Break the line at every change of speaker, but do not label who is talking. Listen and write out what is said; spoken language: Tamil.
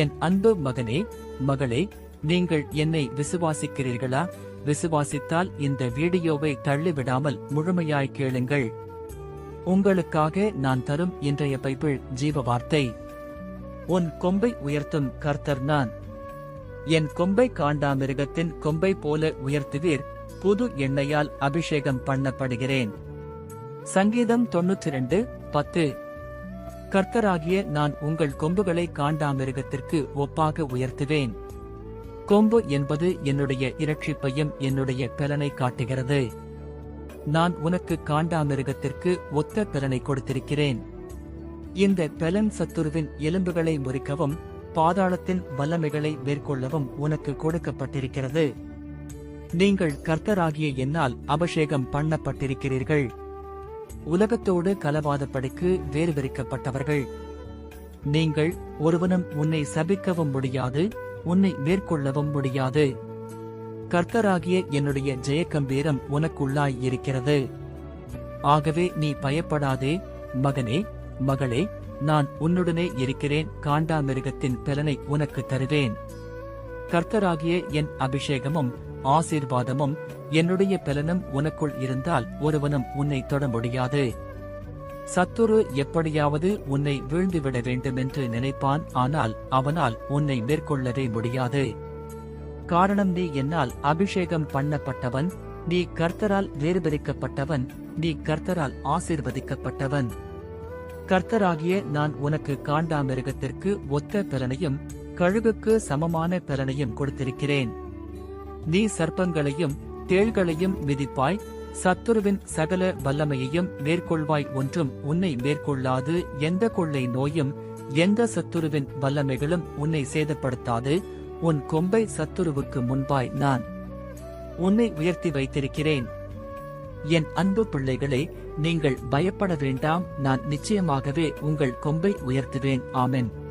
என் அன்பு மகனே, மகளே, நீங்கள் என்னை விசுவாசிக்கிறீர்களா? விசுவாசித்தால் இந்த வீடியோவை தள்ளிவிடாமல் முழுமையாய் கேளுங்கள். உங்களுக்காக நான் தரும் இன்றைய பைபிள் ஜீவ வார்த்தை. உன் கொம்பை உயர்த்தும் கர்த்தர் நான். என் கொம்பை காண்டாமிருகத்தின் கொம்பை போல உயர்த்துவீர், புது எண்ணெயால் அபிஷேகம் பண்ணப்படுகிறேன். சங்கீதம் 92:10. கர்த்தராகிய நான் உங்கள் கொம்புகளை காண்டாமிருகத்திற்கு ஒப்பாக உயர்த்துவேன். கொம்பு என்பது என்னுடைய இரட்சிப்பையும் என்னுடைய பலனை காட்டுகிறது. நான் உனக்கு காண்டாமிருகத்திற்கு ஒத்த பலனை கொடுத்திருக்கிறேன். இந்த பலன் சத்துருவின் எலும்புகளை முறிக்கவும் பாதாளத்தின் வல்லமைகளை மேற்கொள்ளவும் உனக்கு கொடுக்கப்பட்டிருக்கிறது. நீங்கள் கர்த்தராகிய என்னால் அபிஷேகம் பண்ணப்பட்டிருக்கிறீர்கள். உலகத்தோடு கலவாதபடிக்கு வேறுவிரிக்கப்பட்டவர்கள். நீங்கள் ஒருவனும் உன்னை சபிக்கவும் முடியாது, உன்னை மேற்கொள்ளவும் முடியாது. கர்த்தராகிய என்னுடைய ஜெயகம்பீரம் உனக்குள்ளாய் இருக்கிறது. ஆகவே நீ பயப்படாதே, மகனே, மகளே, நான் உன்னுடனே இருக்கிறேன். காண்டாமிருகத்தின் பலனை உனக்கு தருவேன். கர்த்தராகிய என் அபிஷேகமும் ஆசீர்வாதமும் என்னுடைய பலனும் உனக்குள் இருந்தால் ஒருவனும் உன்னை தொட முடியாது. சத்துரு எப்படியாவது உன்னை வீழ்ந்துவிட வேண்டுமென்று நினைப்பான், ஆனால் அவனால் உன்னை மேற்கொள்ளவே முடியாது. காரணம், நீ என்னால் அபிஷேகம் பண்ணப்பட்டவன், நீ கர்த்தரால் வேறுபிரிக்கப்பட்டவன், நீ கர்த்தரால் ஆசீர்வதிக்கப்பட்டவன். கர்த்தராகிய நான் உனக்கு காண்டாமிருகத்திற்கு ஒத்த பலனையும் கழுகுக்கு சமமான பலனையும் கொடுத்திருக்கிறேன். நீ சர்ப்பங்களையும் தேள்களையும் மிதிப்பாய், சத்துருவின் சகல வல்லமையையும் மேற்கொள்வாய். ஒன்றும் உன்னை மேற்கொள்ளாது. எந்த கொள்ளை நோயும் எந்த சத்துருவின் வல்லமைகளும் உன்னை சேதப்படுத்தாது. உன் கொம்பை சத்துருவுக்கு முன்பாய் நான் உன்னை உயர்த்தி வைத்திருக்கிறேன். என் அன்பு பிள்ளைகளே, நீங்கள் பயப்பட வேண்டாம். நான் நிச்சயமாகவே உங்கள் கொம்பை உயர்த்துவேன். ஆமென்.